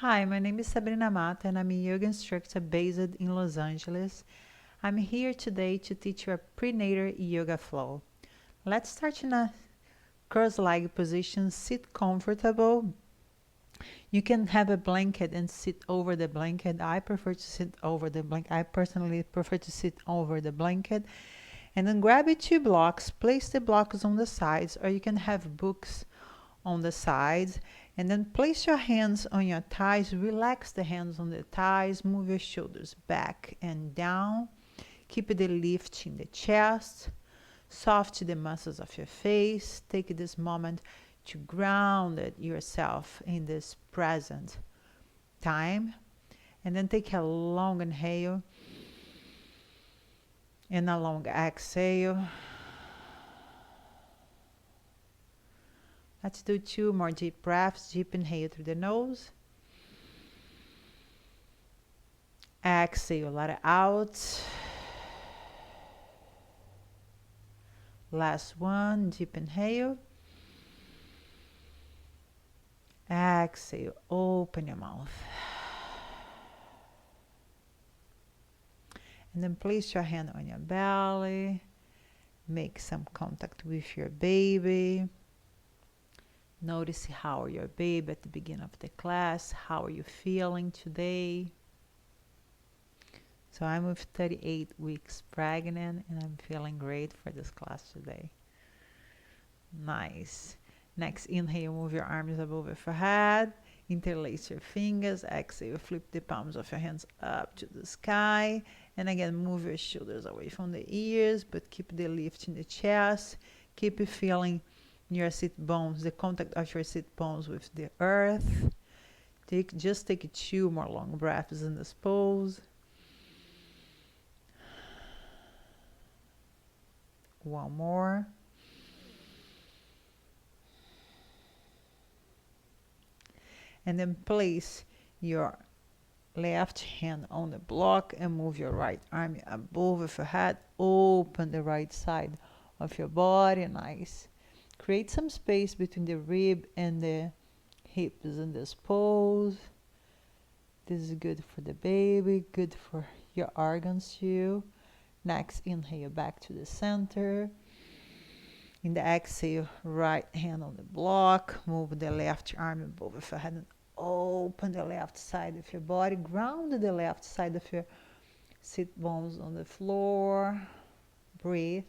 Hi, my name is Sabrina and I'm a yoga instructor based in Los Angeles. I'm here today to teach you a prenatal yoga flow. Let's start in a cross-legged position. Sit comfortable. You can have a blanket and sit over the blanket. I prefer to sit over the blanket. I personally prefer to sit over the blanket. And then grab your two blocks, place the blocks on the sides, or you can have books on the sides, and then place your hands on your thighs. Relax the hands on the thighs. Move your shoulders back and down. Keep the lift in the chest. Soft the muscles of your face. Take this moment to ground yourself in this present time. And then take a long inhale and a long exhale. Let's do two more deep breaths. Deep inhale through the nose. Exhale, let it out. Last one, deep inhale. Exhale, open your mouth. And then place your hand on your belly. Make some contact with your baby. Notice how your baby at the beginning of the class. How are you feeling today? So I'm with 38 weeks pregnant and I'm feeling great for this class today. Nice. Next, inhale, move your arms above your forehead. Interlace your fingers. Exhale, flip the palms of your hands up to the sky. And again, move your shoulders away from the ears, but keep the lift in the chest. Keep feeling your sit bones, the contact of your sit bones with the earth. Just take 2 more long breaths in this pose. One more. And then place your left hand on the block and move your right arm above your head. Open the right side of your body. Nice. Create some space between the rib and the hips in this pose. This is good for the baby, good for your organs too. Next, inhale back to the center. In the exhale, right hand on the block. Move the left arm above your head and open the left side of your body. Ground the left side of your sit bones on the floor. Breathe.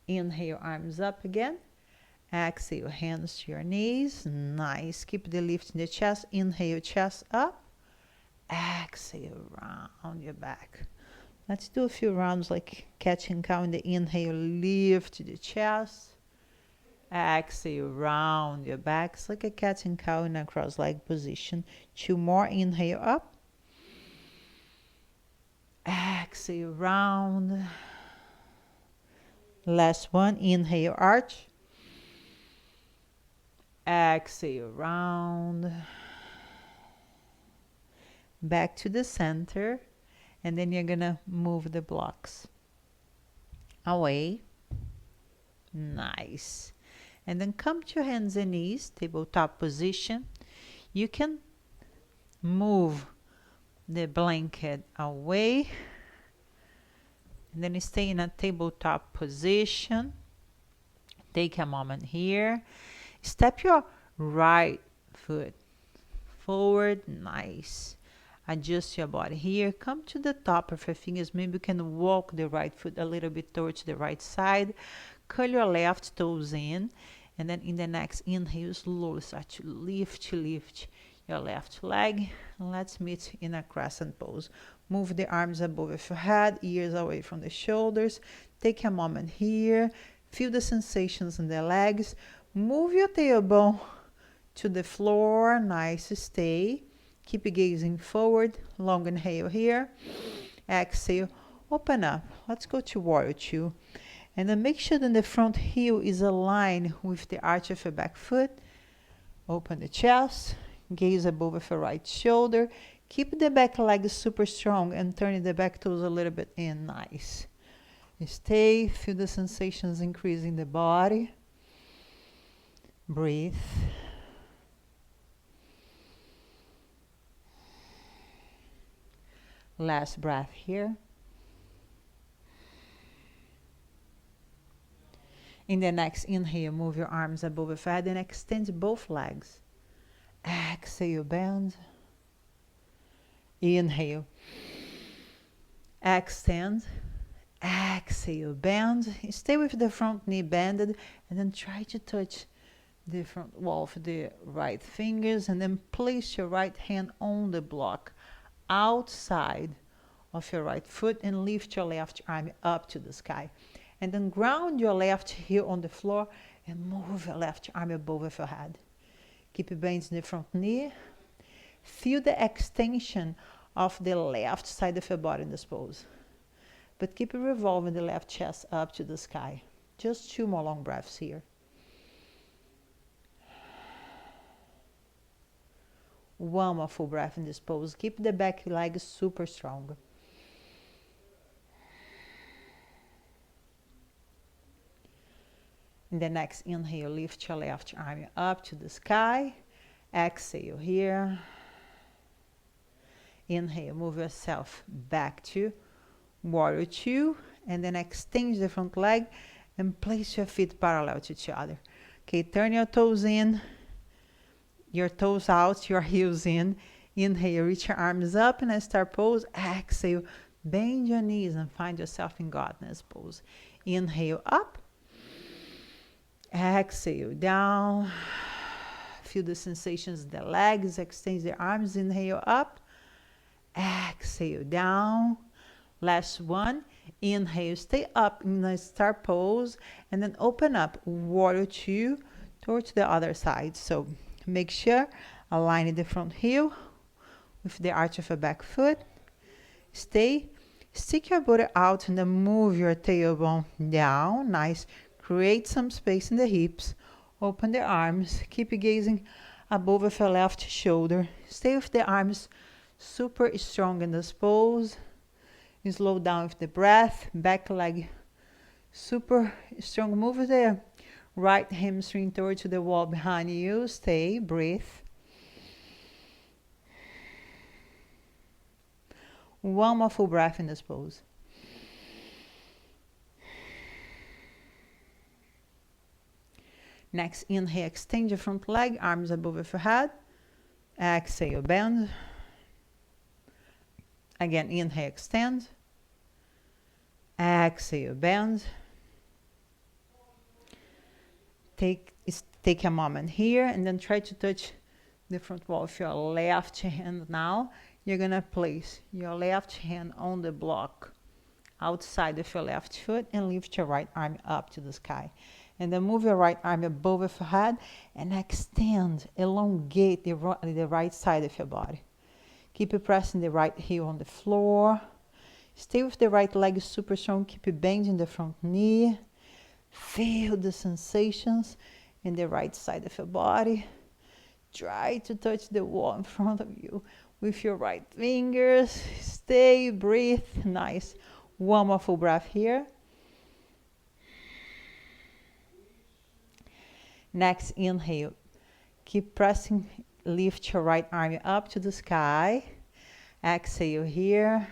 Inhale, arms up again. Exhale, hands to your knees. Nice. Keep the lift in the chest. Inhale, chest up. Exhale, round your back. Let's do a few rounds like catching cow in the inhale. Lift the chest. Exhale, round your back. It's like a cat and cow in a cross-legged position. 2 more. Inhale up. Exhale, round. Last one. Inhale, arch. Exhale, round. Back to the center. And then you're going to move the blocks away. Nice. And then come to your hands and knees, tabletop position. You can move the blanket away. And then you stay in a tabletop position. Take a moment here. Step your right foot forward. Nice. Adjust your body here. Come to the top of your fingers. Maybe you can walk the right foot a little bit towards the right side. Curl your left toes in. And then in the next inhale, slowly start to lift your left leg. And let's meet in a crescent pose. Move the arms above your head, ears away from the shoulders. Take a moment here. Feel the sensations in the legs. Move your tailbone to the floor. Nice. Stay. Keep gazing forward. Long inhale here. Exhale. Open up. Let's go to warrior 2. And then make sure that the front heel is aligned with the arch of your back foot. Open the chest. Gaze above your right shoulder. Keep the back leg super strong and turn the back toes a little bit in. Nice. Stay. Feel the sensations increase in the body. Breathe. Last breath here. In the next inhale, move your arms above your head and extend both legs. Exhale, bend. Inhale. Extend. Exhale, bend. Stay with the front knee bended and then try to touch the front wall with the right fingers and then place your right hand on the block outside of your right foot and lift your left arm up to the sky. And then ground your left heel on the floor and move your left arm above your head. Keep bending the front knee. Feel the extension of the left side of your body in this pose. But keep revolving the left chest up to the sky. Just 2 more long breaths here. One more full breath in this pose. Keep the back leg super strong. In the next inhale, lift your left arm up to the sky. Exhale here. Inhale, move yourself back to warrior 2. And then extend the front leg and place your feet parallel to each other. Okay, turn your toes in, your toes out, your heels in. Inhale, reach your arms up in a star pose. Exhale, bend your knees and find yourself in godness pose. Inhale, up. Exhale, down. Feel the sensations in the legs. Extend the arms. Inhale, up. Exhale, down. Last one. Inhale, stay up in a star pose. And then open up, warrior 2, towards the other side. So make sure align the front heel with the arch of your back foot. Stay. Stick your body out and then move your tailbone down. Nice. Create some space in the hips. Open the arms. Keep gazing above of your left shoulder. Stay with the arms super strong in this pose. You slow down with the breath. Back leg super strong. Move the right hamstring towards the wall behind you. Stay. Breathe. One more full breath in this pose. Next, inhale, extend your front leg, arms above your head. Exhale, bend. Again, inhale, extend. Exhale, bend. Take a moment here and then try to touch the front wall with your left hand now. You're going to place your left hand on the block outside of your left foot and lift your right arm up to the sky. And then move your right arm above your head and extend, elongate the right side of your body. Keep pressing the right heel on the floor. Stay with the right leg super strong. Keep bending the front knee. Feel the sensations in the right side of your body. Try to touch the wall in front of you with your right fingers. Stay, breathe. Nice. One more full breath here. Next, inhale. Keep pressing. Lift your right arm up to the sky. Exhale here.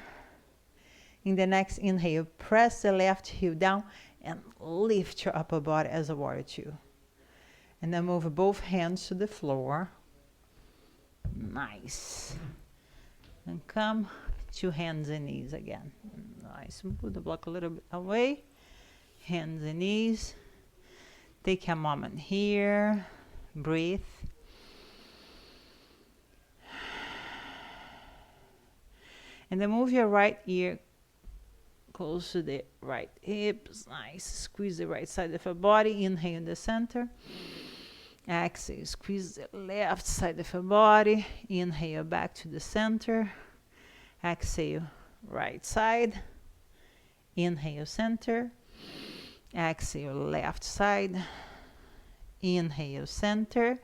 In the next inhale, press the left heel down and lift your upper body as a warrior 2. And then move both hands to the floor. Nice. And come to hands and knees again. Nice. Move the block a little bit away. Hands and knees. Take a moment here. Breathe. And then move your right ear close to the right hips. Nice. Squeeze the right side of your body. Inhale in the center. Exhale. Squeeze the left side of your body. Inhale back to the center. Exhale. Right side. Inhale center. Exhale left side. Inhale center.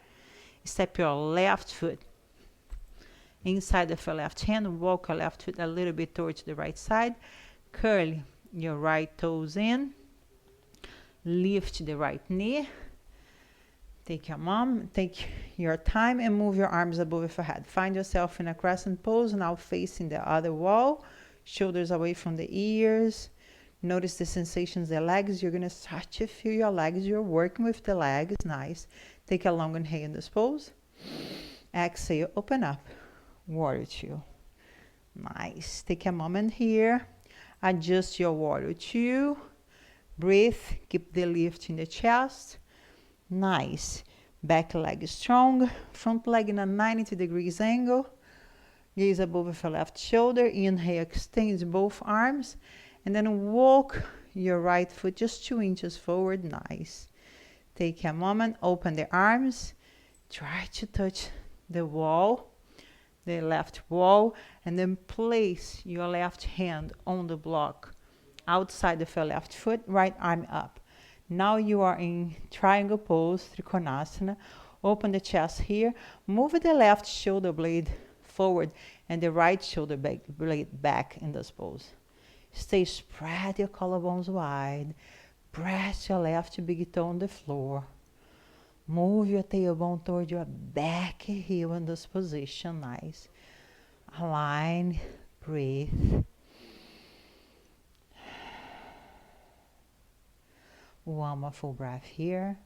Step your left foot inside of your left hand. Walk your left foot a little bit towards the right side. Curl your right toes in. Lift the right knee. Take your time and move your arms above your head. Find yourself in a crescent pose, now facing the other wall, shoulders away from the ears. Notice the sensations, the legs. You're going to start to feel your legs. You're working with the legs. Nice. Take a long inhale in this pose. Exhale, open up. Warrior two. Nice. Take a moment here. Adjust your warrior two. Breathe. Keep the lift in the chest. Nice. Back leg strong. Front leg in a 90 degrees angle. Gaze above your left shoulder. Inhale, extend both arms. And then walk your right foot just 2 inches forward. Nice. Take a moment. Open the arms. Try to touch the wall, the left wall. And then place your left hand on the block outside of your left foot. Right arm up. Now you are in triangle pose, Trikonasana. Open the chest here. Move the left shoulder blade forward and the right shoulder blade back in this pose. Stay spread your collarbones wide. Press your left big toe on the floor. Move your tailbone toward your back heel in this position. Nice. Align. Breathe. One more full breath here.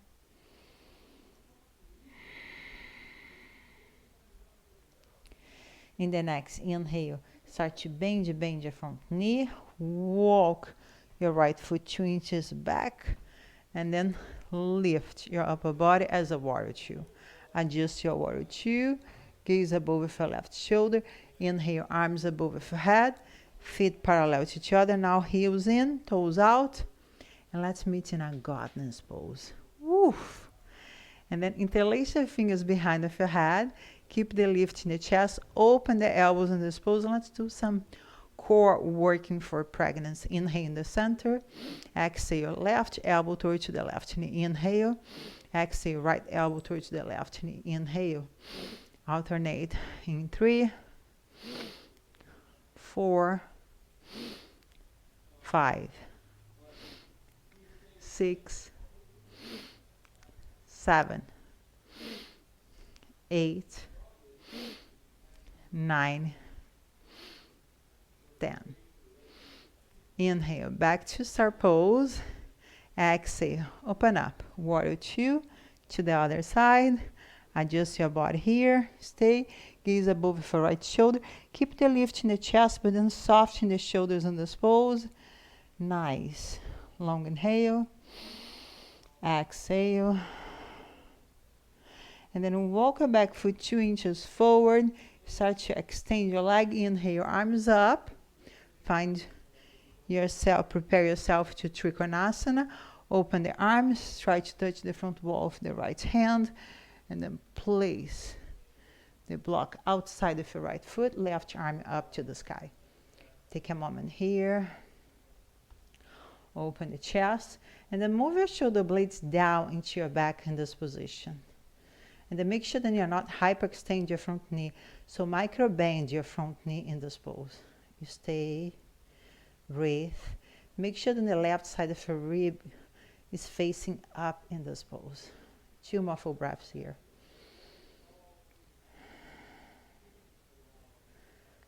In the next inhale, start to bend your front knee. Walk your right foot 2 inches back. And then lift your upper body as a warrior two. Adjust your warrior two. Gaze above your left shoulder. Inhale, arms above your head. Feet parallel to each other. Now heels in, toes out. And let's meet in a godness pose. Woof. And then interlace your fingers behind of your head. Keep the lift in the chest. Open the elbows in this pose. And let's do some core working for pregnancy. Inhale in the center. Exhale, left elbow towards the left knee. Inhale. Exhale, right elbow towards the left knee. Inhale. Alternate in 3, 4, 5, 6, 7, 8, 9, 10. Inhale, back to start pose. Exhale, open up. Warrior two to the other side. Adjust your body here. Stay. Gaze above your right shoulder. Keep the lift in the chest, but then soften the shoulders in this pose. Nice. Long inhale. Exhale. And then walk your back foot 2 inches forward. Start to extend your leg. Inhale, arms up. Find yourself, prepare yourself to Trikonasana. Open the arms. Try to touch the front wall of the right hand. And then place the block outside of your right foot. Left arm up to the sky. Take a moment here. Open the chest. And then move your shoulder blades down into your back in this position. And then make sure that you're not hyperextend your front knee. So micro bend your front knee in this pose. You stay, breathe. Make sure that the left side of your rib is facing up in this pose. 2 more full breaths here.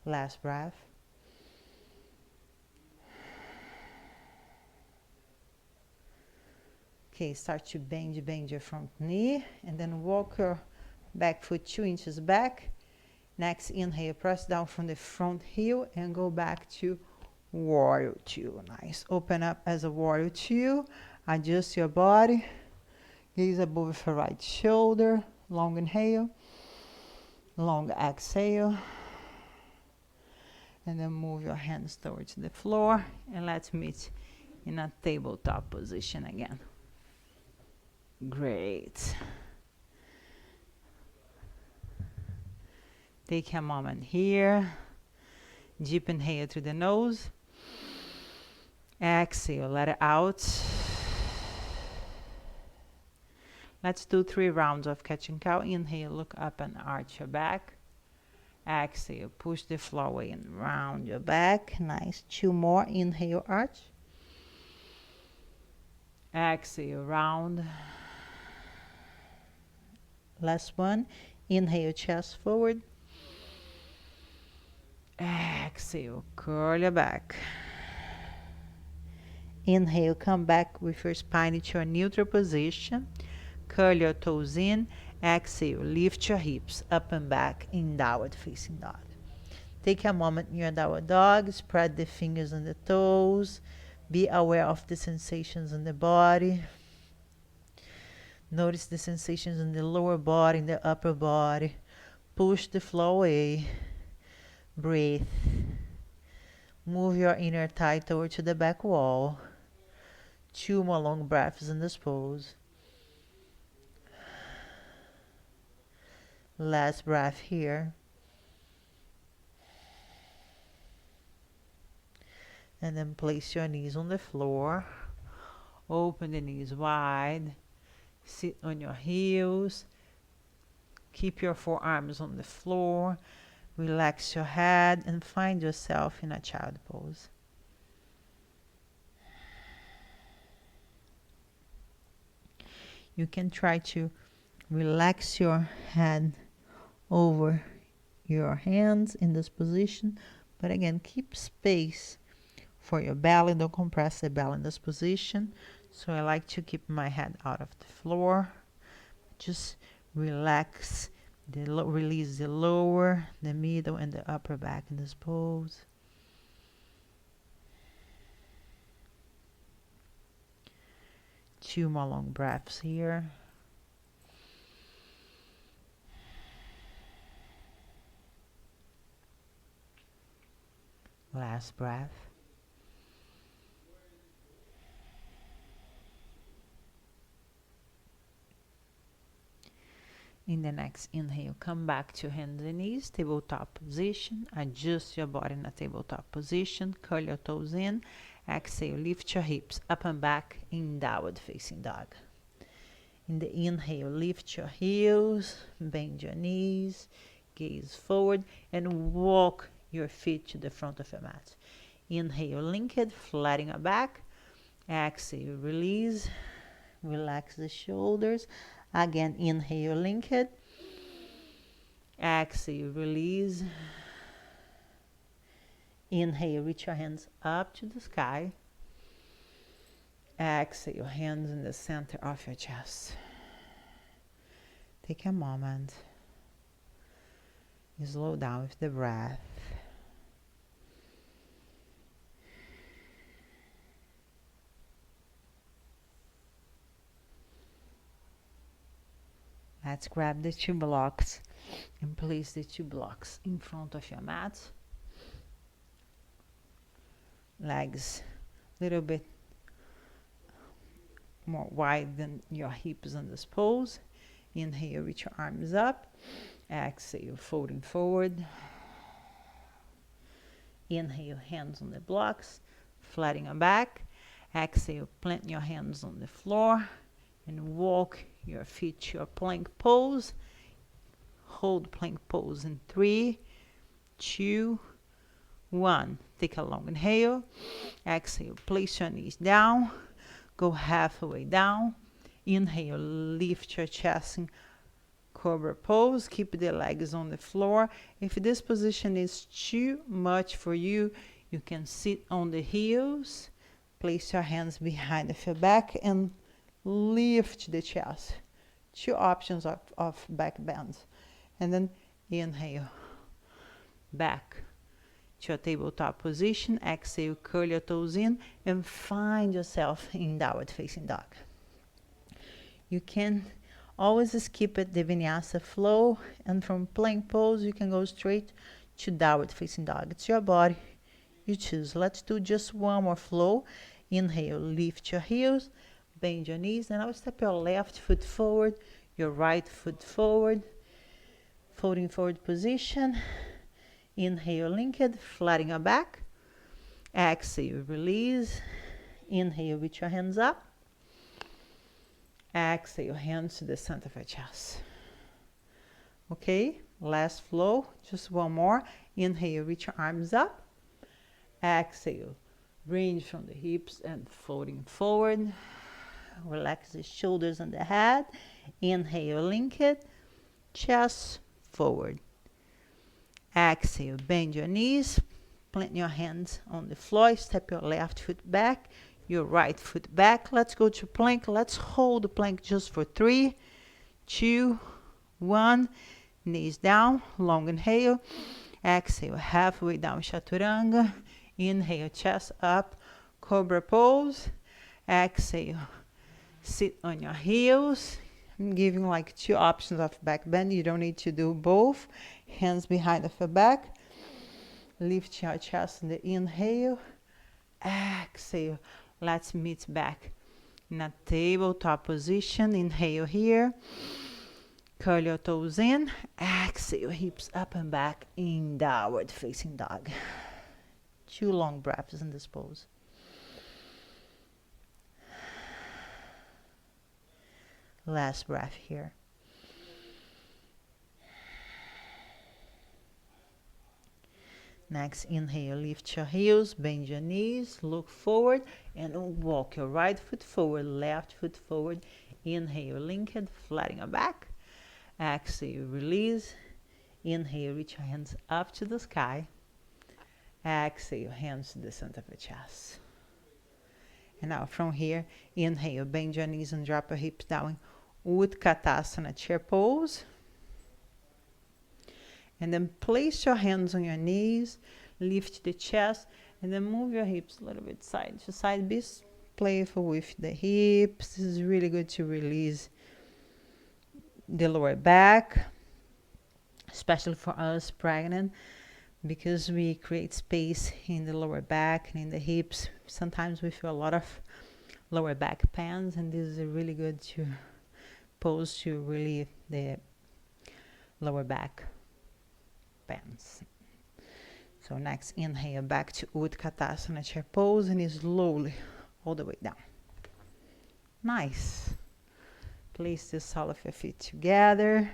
Last breath. Okay, start to bend your front knee and then walk your back foot 2 inches back. Next inhale, press down from the front heel and go back to warrior two. Nice. Open up as a warrior two. Adjust your body. Gaze above your right shoulder. Long inhale. Long exhale. And then move your hands towards the floor. And let's meet in a tabletop position again. Great. Take a moment here. Deep inhale through the nose. Exhale, let it out. Let's do 3 rounds of catching cow. Inhale, look up and arch your back. Exhale, push the floor away and round your back. Nice. 2 more. Inhale, arch. Exhale, round. Last one. Inhale, chest forward. Exhale, curl your back. Inhale, come back with your spine into a neutral position. Curl your toes in. Exhale, lift your hips up and back in downward facing dog. Take a moment in your downward dog. Spread the fingers and the toes. Be aware of the sensations in the body. Notice the sensations in the lower body, in the upper body. Push the floor away. Breathe. Move your inner thigh toward to the back wall. 2 more long breaths in this pose. Last breath here. And then place your knees on the floor. Open the knees wide. Sit on your heels. Keep your forearms on the floor. Relax your head and find yourself in a child pose. You can try to relax your head over your hands in this position, but again, keep space for your belly. Don't compress the belly in this position. So I like to keep my head out of the floor. Just relax, release the lower, the middle, and the upper back in this pose. Two more long breaths here. Last breath. In the next inhale, come back to hands and knees, tabletop position. Adjust your body in a tabletop position. Curl your toes in. Exhale, lift your hips up and back in downward facing dog. In the inhale, lift your heels, bend your knees, gaze forward, and walk your feet to the front of your mat. Inhale, link it, flatten your back. Exhale, release. Relax the shoulders. Again, inhale, link it. Exhale, release. Inhale, reach your hands up to the sky. Exhale, hands in the center of your chest. Take a moment. Slow down with the breath. Let's grab the 2 blocks and place the 2 blocks in front of your mat. Legs a little bit more wide than your hips in this pose. Inhale, reach your arms up. Exhale, folding forward. Inhale, hands on the blocks, flatten your back. Exhale, plant your hands on the floor and walk your feet to your plank pose. Hold plank pose in 3, 2, 1. Take a long inhale. Exhale, place your knees down. Go halfway down. Inhale, lift your chest in cobra pose. Keep the legs on the floor. If this position is too much for you, you can sit on the heels. Place your hands behind your back and lift the chest. 2 options of back bends. And then inhale, back to a tabletop position. Exhale, curl your toes in and find yourself in downward facing dog. You can always skip it, the vinyasa flow, and from plank pose you can go straight to downward facing dog. It's your body, you choose. Let's do just one more flow. Inhale, lift your heels, bend your knees, and now step your left foot forward, your right foot forward, folding forward position. Inhale, link it, flatten your back. Exhale, release. Inhale, reach your hands up. Exhale, hands to the center of your chest. Okay, last flow, just one more. Inhale, reach your arms up. Exhale, range from the hips and folding forward. Relax the shoulders and the head. Inhale, link it. chest forward. Exhale, bend your knees, plant your hands on the floor, step your left foot back, your right foot back. Let's go to plank. Let's hold the plank just for 3, 2, 1. Knees down, long inhale. Exhale, halfway down, chaturanga. Inhale, chest up, cobra pose. Exhale, sit on your heels. I'm giving like 2 options of back bend. You don't need to do both. Hands behind of your back. Lift your chest in the inhale. Exhale. Let's meet back in a tabletop position. Inhale here. Curl your toes in. Exhale, hips up and back in downward facing dog. 2 long breaths in this pose. Last breath here. Next inhale, lift your heels, bend your knees, look forward, and walk your right foot forward, left foot forward. Inhale, link it, flatten your back. Exhale, release. Inhale, reach your hands up to the sky. Exhale, hands to the center of the chest. And now from here, inhale, bend your knees and drop your hips down. Utkatasana, chair pose. And then place your hands on your knees, lift the chest, and then move your hips a little bit side to side. Be playful with the hips. This is really good to release the lower back, especially for us pregnant, because we create space in the lower back and in the hips. Sometimes we feel a lot of lower back pains, and this is a really good to pose to relieve the lower back pains. So next, inhale back to Utkatasana, chair pose, and slowly all the way down. Nice. Place the sole of your feet together.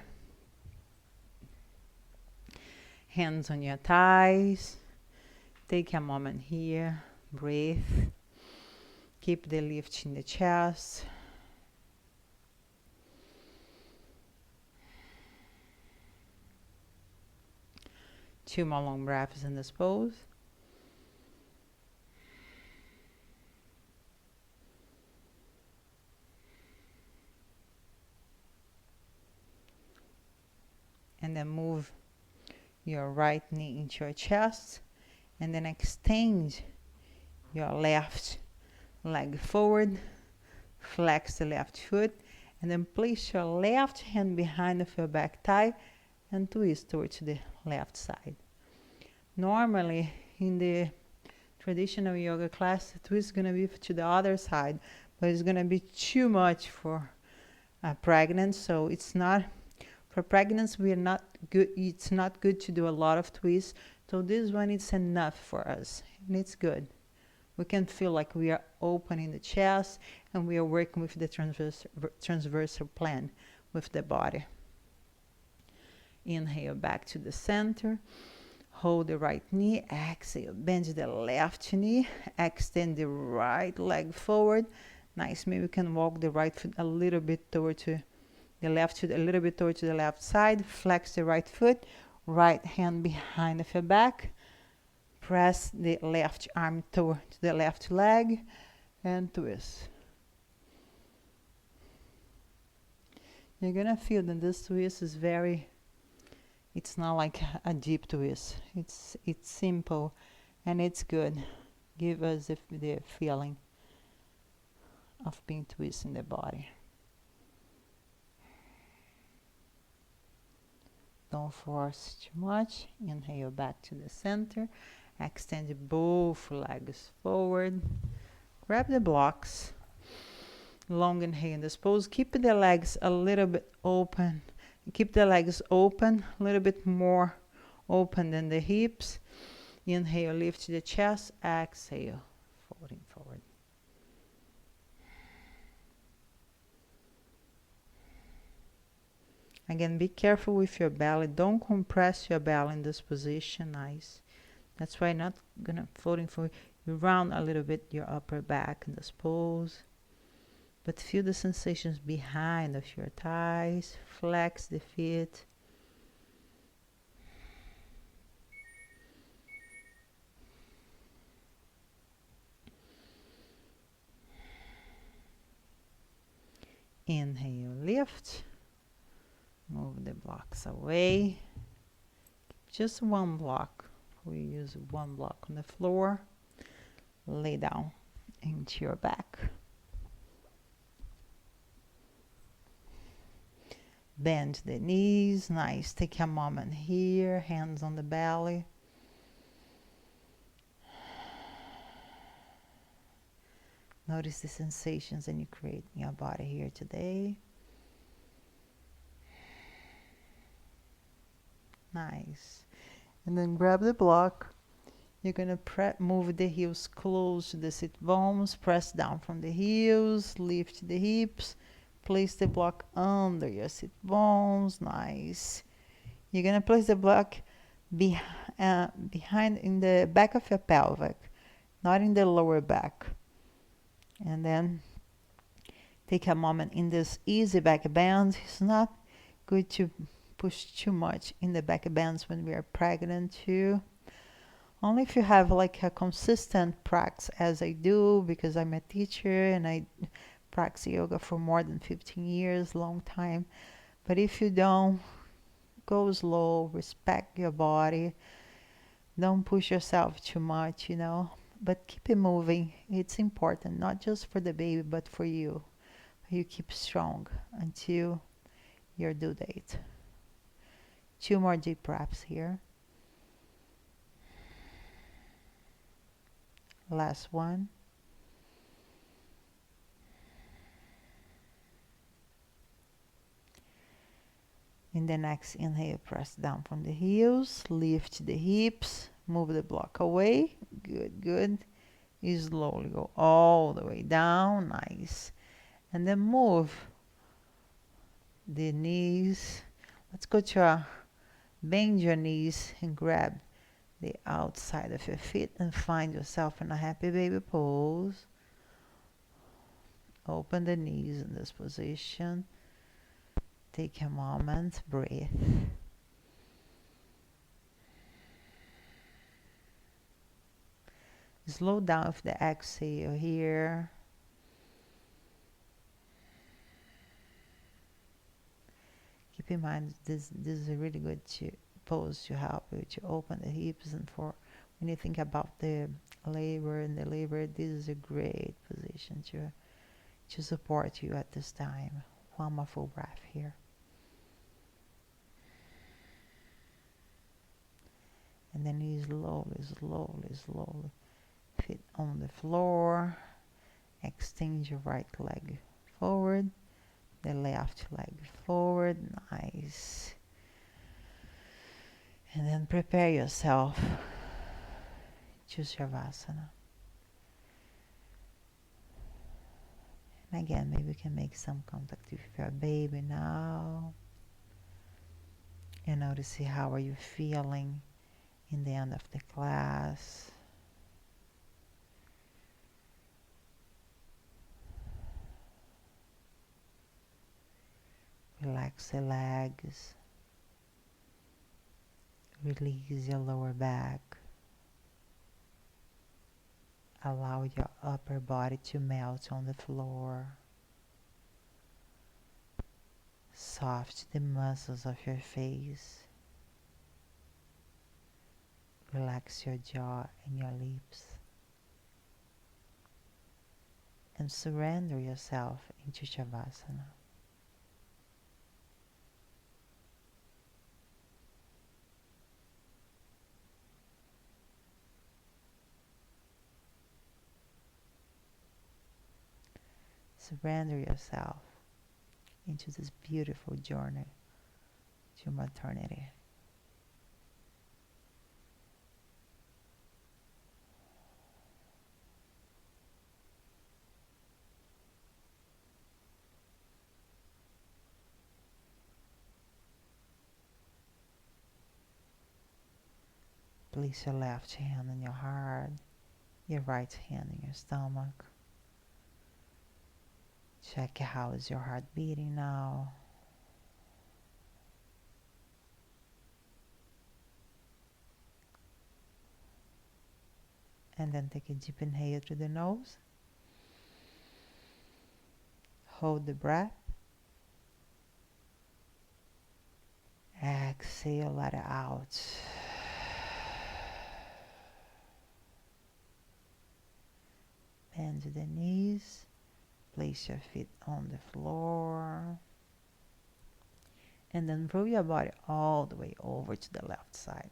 Hands on your thighs. Take a moment here. Breathe. Keep the lift in the chest. Two more long breaths in this pose. And then move your right knee into your chest, and then extend your left leg forward, flex the left foot, and then place your left hand behind of your back thigh and twist towards the left side. Normally in the traditional yoga class, the twist is going to be to the other side, but it's going to be too much for pregnant, so it's not. For pregnancy, we are not good. It's not good to do a lot of twists. So this one is enough for us, and it's good. We can feel like we are opening the chest, and we are working with the transversal plane with the body. Inhale back to the center. Hold the right knee. Exhale, bend the left knee. Extend the right leg forward. Nice. Maybe we can walk the right foot a little bit toward to the left foot, a little bit towards the left side. Flex the right foot. Right hand behind of your back. Press the left arm toward the left leg and twist. You're gonna feel that this twist is very, it's not like a deep twist. It's simple and it's good. Give us the feeling of being twisted in the body. Don't force too much. Inhale back to the center. Extend both legs forward. Grab the blocks. Long inhale in this pose. Keep the legs a little bit open. Keep the legs open, a little bit more open than the hips. Inhale, lift the chest. Exhale, folding forward. Again, be careful with your belly. Don't compress your belly in this position. Nice. That's why I'm not gonna folding forward. You round a little bit your upper back in this pose. But feel the sensations behind of your thighs. Flex the feet. Inhale, lift. Move the blocks away. Just one block. We use one block on the floor. Lay down into your back. Bend the knees. Nice. Take a moment here. Hands on the belly. Notice the sensations that you create in your body here today. Nice. And then grab the block. You're going to move the heels close to the sit bones. Press down from the heels. Lift the hips. Place the block under your sit bones. Nice. You're going to place the block behind in the back of your pelvic, not in the lower back. And then take a moment in this easy back bend. It's not good to push too much in the back bends when we are pregnant too. Only if you have like a consistent practice, as I do, because I'm a teacher and I practice yoga for more than 15 years, long time. But if you don't, go slow, respect your body. Don't push yourself too much, you know. But keep it moving. It's important, not just for the baby, but for you. You keep strong until your due date. 2 more deep breaths here. Last one. In the next inhale, press down from the heels, lift the hips, move the block away. Good, good. You slowly go all the way down. Nice. And then move the knees. Let's go to bend your knees and grab the outside of your feet and find yourself in a happy baby pose. Open the knees in this position. Take a moment, breathe. Slow down with the exhale here. Keep in mind this is a really good pose to help you to open the hips, and for when you think about the labor and the labor, this is a great position to support you at this time. One more full breath here. And then you slowly, slowly, slowly feet on the floor. Extend your right leg forward, the left leg forward. Nice. And then prepare yourself to Shavasana. And again, maybe you can make some contact with your baby now. And notice how are you feeling in the end of the class. Relax the legs. Release your lower back. Allow your upper body to melt on the floor. Soft the muscles of your face. Relax your jaw and your lips. And surrender yourself into Shavasana. Surrender yourself into this beautiful journey to maternity. Place your left hand on your heart, your right hand in your stomach. Check how is your heart beating now. And then take a deep inhale through the nose. Hold the breath Exhale, let it out. Bend the knees. Place your feet on the floor. And then roll your body all the way over to the left side.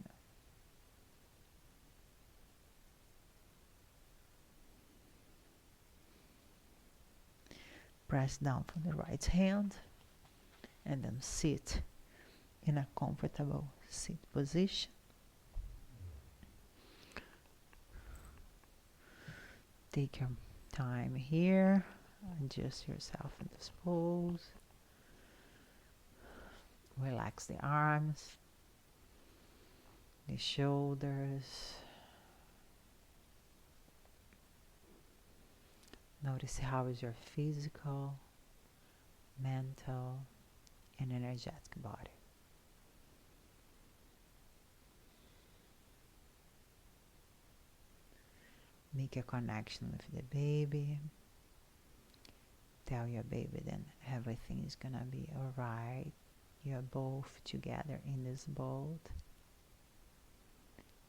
Press down from the right hand and then sit in a comfortable sit position. Take your time here. Adjust yourself in this pose. Relax the arms, the shoulders. Notice how is your physical, mental, and energetic body. Make a connection with the baby. Tell your baby that everything is gonna be alright. You're both together in this boat.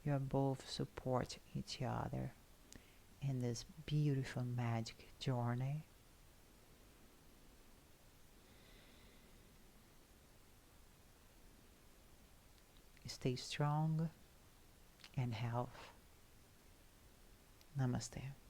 You're both support each other in this beautiful magic journey. Stay strong and healthy. Namaste.